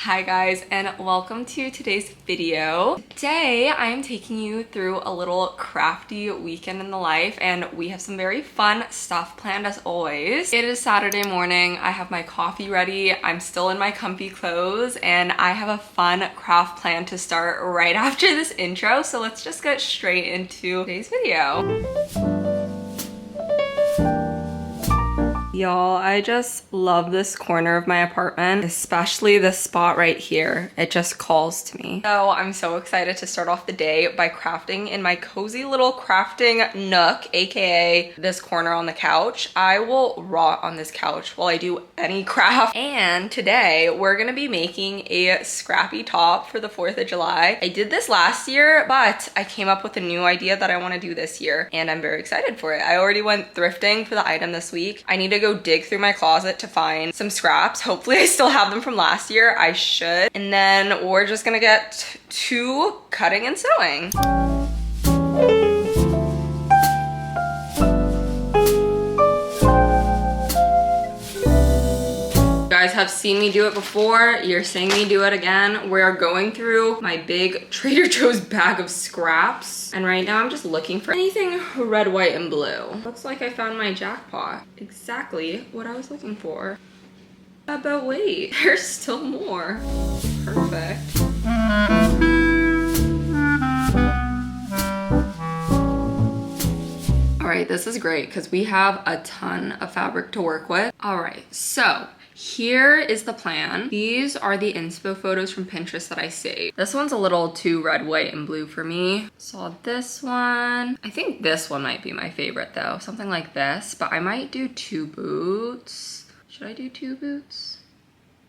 Hi guys, and welcome to today's video. Today I am taking you through a little crafty weekend in the life, and we have some very fun stuff planned as always. It is Saturday morning, I have my coffee ready, I'm still in my comfy clothes, and I have a fun craft plan to start right after this intro, so let's just get straight into today's video. Y'all, I just love this corner of my apartment, especially this spot right here. It just calls to me. So I'm so excited to start off the day by crafting in my cozy little crafting nook, aka this corner on the couch. I will rot on this couch while I do any craft. And today we're gonna be making a scrappy top for the 4th of July. I did this last year, but I came up with a new idea that I wanna do this year, and I'm very excited for it. I already went thrifting for the item this week. I need to go dig through my closet to find some scraps. Hopefully I still have them from last year. I should. And then we're just gonna get to cutting and sewing. You guys have seen me do it before. You're seeing me do it again. We're going through my big Trader Joe's bag of scraps. And right now I'm just looking for anything red, white, and blue. Looks like I found my jackpot. Exactly what I was looking for. But wait, there's still more. Perfect. All right, this is great because we have a ton of fabric to work with. All right, so here is the plan. These are the inspo photos from Pinterest that I saved. This one's a little too red, white, and blue for me. Saw this one. I think this one might be my favorite though. Something like this, but I might do 2 boots. Should I do 2 boots?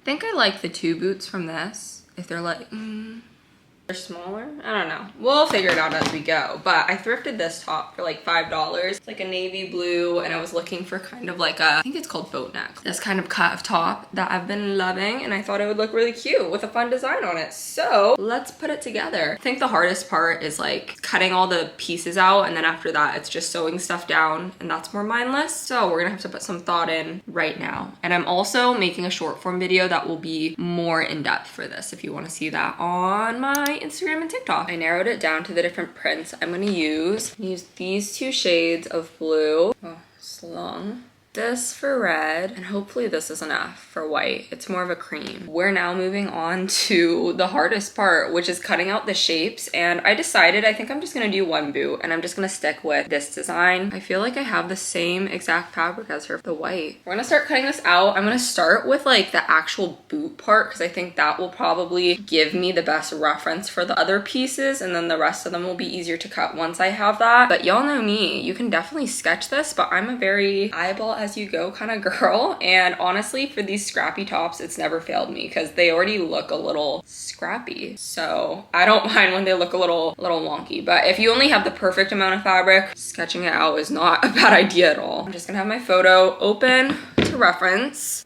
I think I like the 2 boots from this. If they're like, they're smaller? I don't know. We'll figure it out as we go. But I thrifted this top for like $5. It's like a navy blue, and I was looking for kind of like a, I think it's called boat neck. This kind of cut of top that I've been loving, and I thought it would look really cute with a fun design on it. So let's put it together. I think the hardest part is like cutting all the pieces out, and then after that it's just sewing stuff down, and that's more mindless. So we're gonna have to put some thought in right now. And I'm also making a short form video that will be more in depth for this if you want to see that on my Instagram and TikTok. I narrowed it down to the different prints I'm gonna use. Use these 2 shades of blue. Oh, slung. This for red, and hopefully this is enough for white. It's more of a cream. We're now moving on to the hardest part, which is cutting out the shapes, and I decided I think I'm just gonna do 1 boot, and I'm just gonna stick with this design. I feel like I have the same exact fabric as her, the white. We're gonna start cutting this out. I'm gonna start with like the actual boot part, because I think that will probably give me the best reference for the other pieces, and then the rest of them will be easier to cut once I have that. But y'all know me, you can definitely sketch this, but I'm a very eyeball as you go kind of girl, and honestly for these scrappy tops it's never failed me because they already look a little scrappy, so I don't mind when they look a little wonky. But if you only have the perfect amount of fabric, sketching it out is not a bad idea at all. I'm just gonna have my photo open to reference.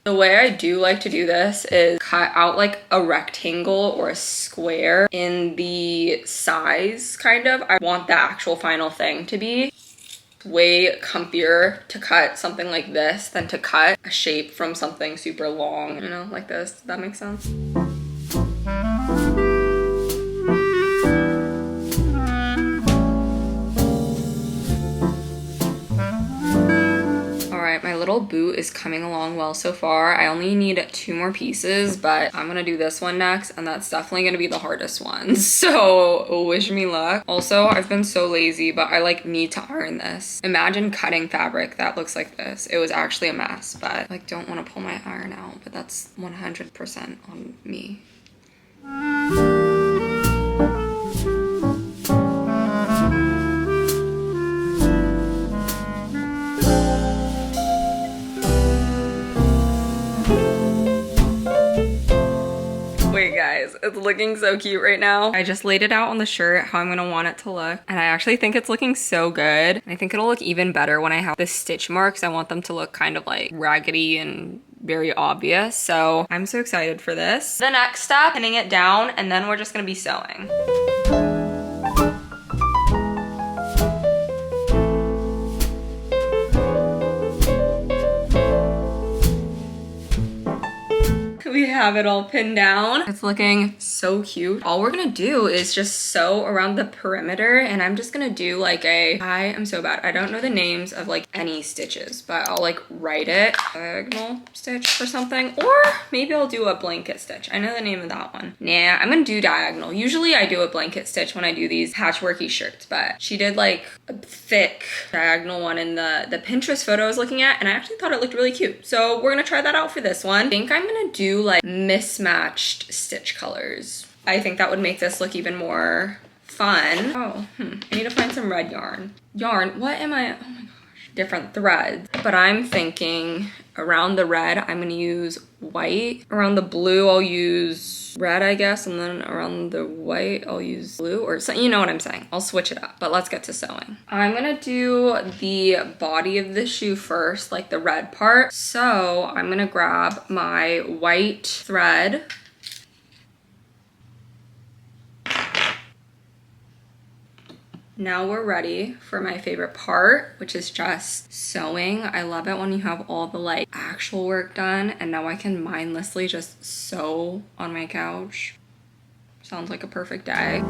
The way I do like to do this is cut out like a rectangle or a square in the size, kind of. I want the actual final thing to be way comfier to cut something like this than to cut a shape from something super long, you know, like this. Does that make sense? My little boot is coming along well so far. I only need 2 more pieces, but I'm gonna do this one next, and that's definitely gonna be the hardest one. So wish me luck. Also, I've been so lazy, but I like need to iron this. Imagine cutting fabric that looks like this. It was actually a mess, but like don't want to pull my iron out, but that's 100% on me. Wait guys, it's looking so cute right now. I just laid it out on the shirt how I'm gonna want it to look, and I actually think it's looking so good. I think it'll look even better when I have the stitch marks. I want them to look kind of like raggedy and very obvious, so I'm so excited for this. The next step, pinning it down, and then we're just gonna be sewing. we have it all pinned down. It's looking so cute. All we're gonna do is just sew around the perimeter, and I'm just gonna do like I am so bad. I don't know the names of like any stitches, but I'll like write it. Diagonal stitch or something. Or maybe I'll do a blanket stitch. I know the name of that one. Nah, I'm gonna do diagonal. Usually I do a blanket stitch when I do these patchworky shirts, but she did like a thick diagonal one in the Pinterest photo I was looking at, and I actually thought it looked really cute. So we're gonna try that out for this one. I think I'm gonna do like mismatched stitch colors. I think that would make this look even more fun. Oh, I need to find some red yarn. What am I, oh my gosh, different threads. But I'm thinking around the red, I'm gonna use white. Around the blue, I'll use red, I guess. And then around the white, I'll use blue or something. You know what I'm saying. I'll switch it up, but let's get to sewing. I'm gonna do the body of the shoe first, like the red part. So I'm gonna grab my white thread. Now we're ready for my favorite part, which is just sewing. I love it when you have all the like actual work done, and now I can mindlessly just sew on my couch. Sounds like a perfect day.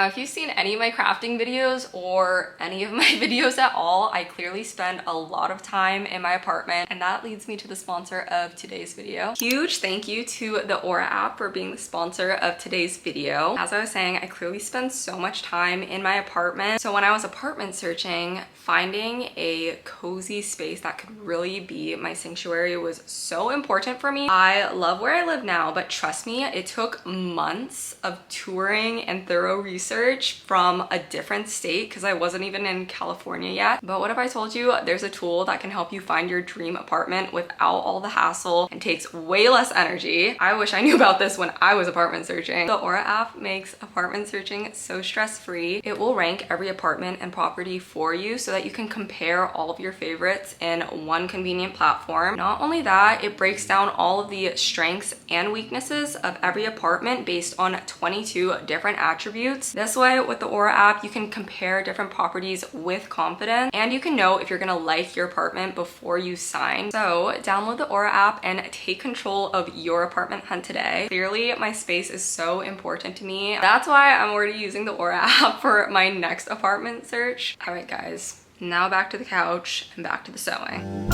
If you've seen any of my crafting videos or any of my videos at all, I clearly spend a lot of time in my apartment, and that leads me to the sponsor of today's video. Huge thank you to the Aura app for being the sponsor of today's video. As I was saying, I clearly spend so much time in my apartment. So when I was apartment searching, finding a cozy space that could really be my sanctuary was so important for me. I love where I live now, but trust me, it took months of touring and thorough research from a different state because I wasn't even in California yet. But what if I told you there's a tool that can help you find your dream apartment without all the hassle and takes way less energy? I wish I knew about this when I was apartment searching. The Aura app makes apartment searching so stress-free. It will rank every apartment and property for you so that you can compare all of your favorites in one convenient platform. Not only that, it breaks down all of the strengths and weaknesses of every apartment based on 22 different attributes. This way, with the Aura app, you can compare different properties with confidence, and you can know if you're gonna like your apartment before you sign. So download the Aura app and take control of your apartment hunt today. Clearly, my space is so important to me. That's why I'm already using the Aura app for my next apartment search. All right, guys, now back to the couch and back to the sewing.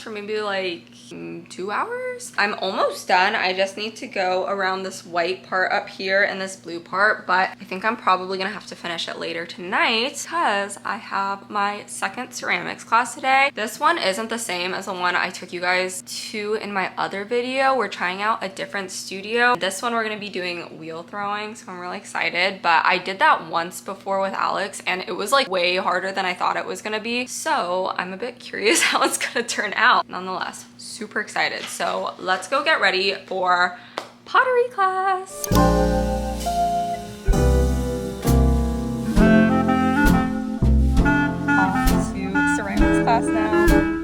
For maybe like 2 hours. I'm almost done. I just need to go around this white part up here and this blue part, but I think I'm probably gonna have to finish it later tonight because I have my second ceramics class today. This one isn't the same as the one I took you guys to in my other video. We're trying out a different studio. This one we're gonna be doing wheel throwing, so I'm really excited. But I did that once before with Alex and it was like way harder than I thought it was gonna be. So I'm a bit curious how it's gonna turn out. Nonetheless, super excited. So let's go get ready for pottery class. Off to ceramics class now.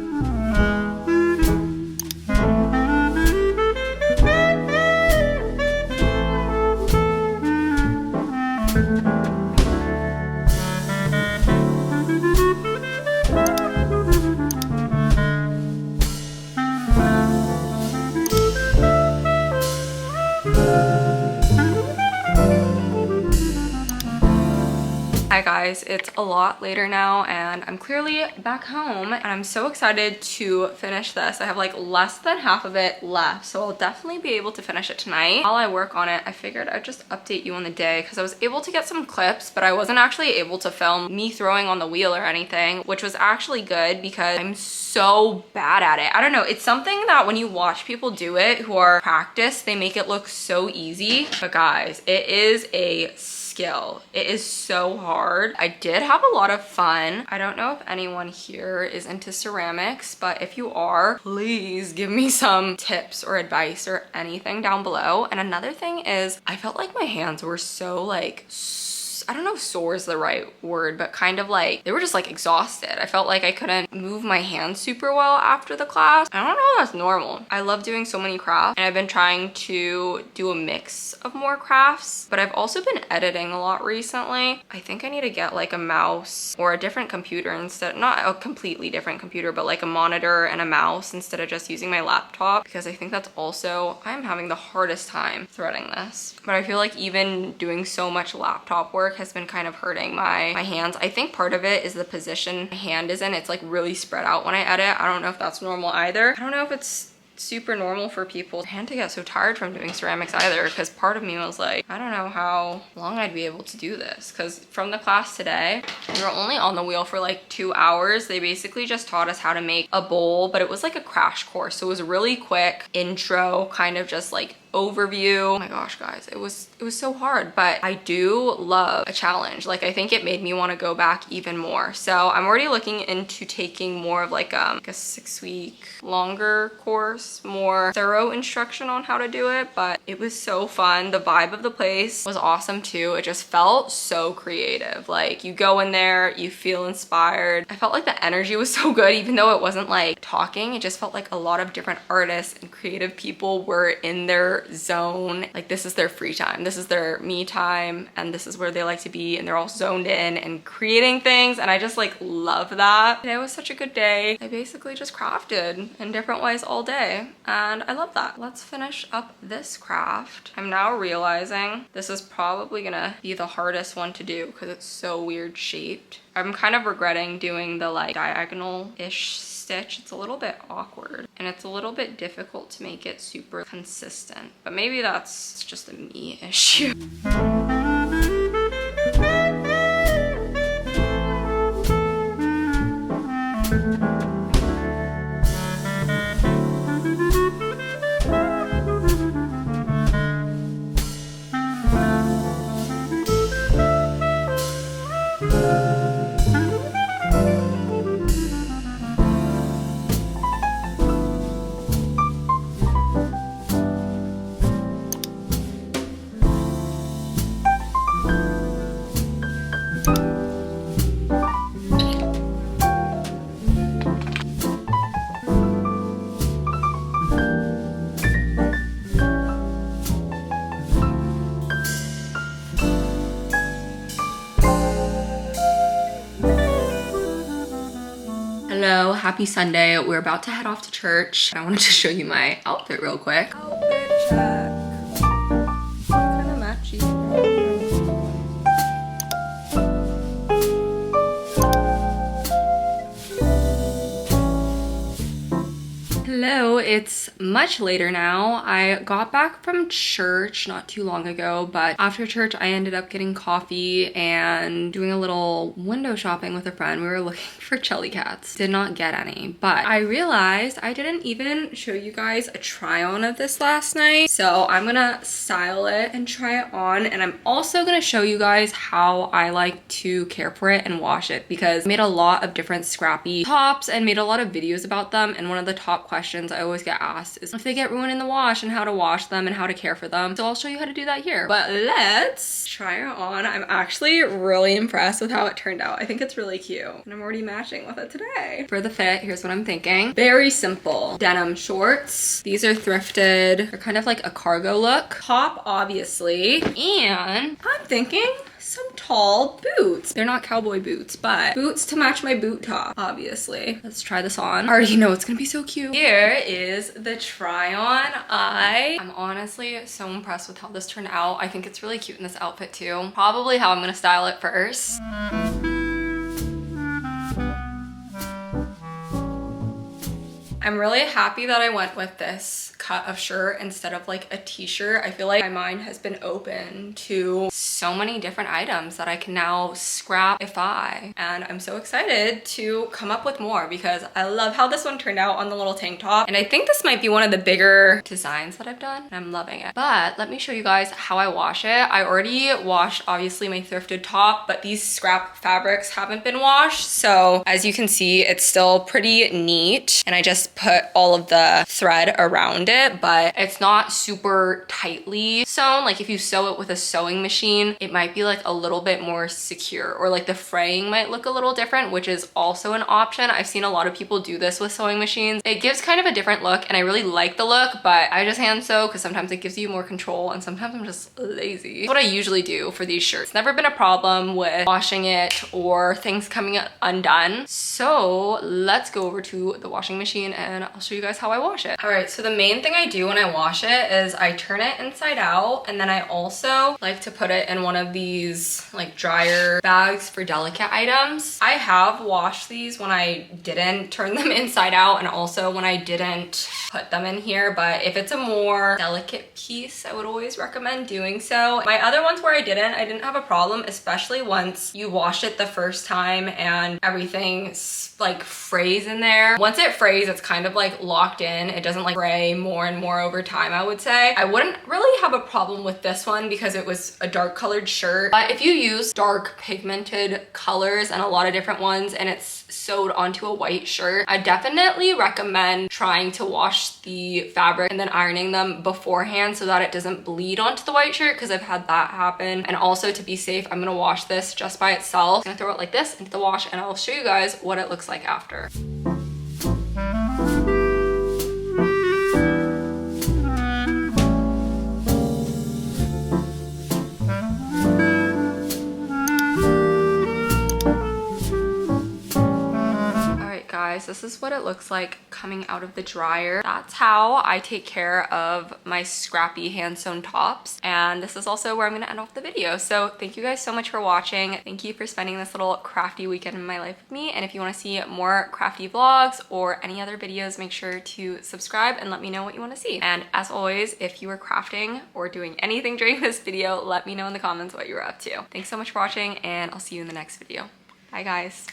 Hi guys, it's a lot later now and I'm clearly back home and I'm so excited to finish this. I have like less than half of it left, so I'll definitely be able to finish it tonight. While I work on it, I figured I'd just update you on the day because I was able to get some clips, but I wasn't actually able to film me throwing on the wheel or anything, which was actually good because I'm so bad at it. I don't know, it's something that when you watch people do it who are practiced, they make it look so easy. But guys, it is a skill. It is so hard. I did have a lot of fun. I don't know if anyone here is into ceramics, but if you are, please give me some tips or advice or anything down below. And another thing is I felt like my hands were so like, I don't know if sore is the right word, but kind of like, they were just like exhausted. I felt like I couldn't move my hands super well after the class. I don't know if that's normal. I love doing so many crafts, and I've been trying to do a mix of more crafts, but I've also been editing a lot recently. I think I need to get like a mouse or a different computer instead, not a completely different computer, but like a monitor and a mouse instead of just using my laptop, because I think that's also, I'm having the hardest time threading this. But I feel like even doing so much laptop work has been kind of hurting my hands. I think part of it is the position my hand is in. It's like really spread out when I edit. I don't know if that's normal either. I don't know if it's super normal for people hand to get so tired from doing ceramics either, because part of me was like, I don't know how long I'd be able to do this, because from the class today, we were only on the wheel for like 2 hours. They basically just taught us how to make a bowl, but it was like a crash course, so it was really quick intro, kind of just like overview. Oh my gosh, guys, it was so hard, but I do love a challenge. Like, I think it made me want to go back even more. So I'm already looking into taking more of like a 6-week longer course, more thorough instruction on how to do it, but it was so fun. The vibe of the place was awesome too. It just felt so creative. Like, you go in there, you feel inspired. I felt like the energy was so good, even though it wasn't like talking. It just felt like a lot of different artists and creative people were in their zone. Like, this is their free time, this is their me time, and this is where they like to be, and they're all zoned in and creating things, and I just like love that. Today was such a good day. I basically just crafted in different ways all day, and I love that. Let's finish up this craft. I'm now realizing this is probably gonna be the hardest one to do because it's so weird shaped. I'm kind of regretting doing the like diagonal-ish stitch. It's a little bit awkward and it's a little bit difficult to make it super consistent, but maybe that's just a me issue. Hello, happy Sunday. We're about to head off to church. I wanted to show you my outfit real quick. Outfit check. Kind of matchy. Hello, it's much later now. I got back from church not too long ago, but after church I ended up getting coffee and doing a little window shopping with a friend. We were looking for jelly cats. Did not get any, but I realized I didn't even show you guys a try on of this last night. So I'm gonna style it and try it on, and I'm also gonna show you guys how I like to care for it and wash it, because I made a lot of different scrappy tops and made a lot of videos about them, and one of the top questions I always get asked is if they get ruined in the wash and how to wash them and how to care for them. So I'll show you how to do that here. But let's try it on. I'm actually really impressed with how it turned out. I think it's really cute, and I'm already matching with it today. For the fit, here's what I'm thinking. Very simple denim shorts. These are thrifted. They're kind of like a cargo look. Top, obviously, and I'm thinking some tall boots. They're not cowboy boots, but boots to match my boot top, obviously. Let's try this on. I already know it's gonna be so cute. Here is the try on. I am honestly so impressed with how this turned out. I think it's really cute in this outfit too. Probably how I'm gonna style it first. I'm really happy that I went with this cut of shirt instead of like a t-shirt. I feel like my mind has been open to so many different items that I can now scrapify, and I'm so excited to come up with more because I love how this one turned out on the little tank top, and I think this might be one of the bigger designs that I've done, and I'm loving it. But let me show you guys how I wash it. I already washed obviously my thrifted top, but these scrap fabrics haven't been washed, so as you can see it's still pretty neat, and I just put all of the thread around it, but it's not super tightly sewn. Like if you sew it with a sewing machine, it might be like a little bit more secure, or like the fraying might look a little different, which is also an option. I've seen a lot of people do this with sewing machines. It gives kind of a different look, and I really like the look, but I just hand sew because sometimes it gives you more control, and sometimes I'm just lazy. That's what I usually do for these shirts. Never been a problem with washing it or things coming undone. So let's go over to the washing machine and I'll show you guys how I wash it. All right, so the main thing I do when I wash it is I turn it inside out, and then I also like to put it in one of these like dryer bags for delicate items. I have washed these when I didn't turn them inside out, and also when I didn't put them in here, but if it's a more delicate piece, I would always recommend doing so. My other ones where I didn't have a problem, especially once you wash it the first time and everything like frays in there. Once it frays, it's kind of like locked in. It doesn't like fray more and more over time, I would say. I wouldn't really have a problem with this one because it was a dark colored shirt. But if you use dark pigmented colors and a lot of different ones and it's sewed onto a white shirt, I definitely recommend trying to wash the fabric and then ironing them beforehand so that it doesn't bleed onto the white shirt, because I've had that happen. And also, to be safe, I'm gonna wash this just by itself. I'm gonna throw it like this into the wash, and I'll show you guys what it looks like after. Guys, this is what it looks like coming out of the dryer. That's how I take care of my scrappy hand sewn tops, and this is also where I'm gonna end off the video. So thank you guys so much for watching. Thank you for spending this little crafty weekend in my life with me, and if you want to see more crafty vlogs or any other videos, make sure to subscribe and let me know what you want to see. And as always, if you were crafting or doing anything during this video, let me know in the comments what you were up to. Thanks so much for watching, and I'll see you in the next video. Bye guys.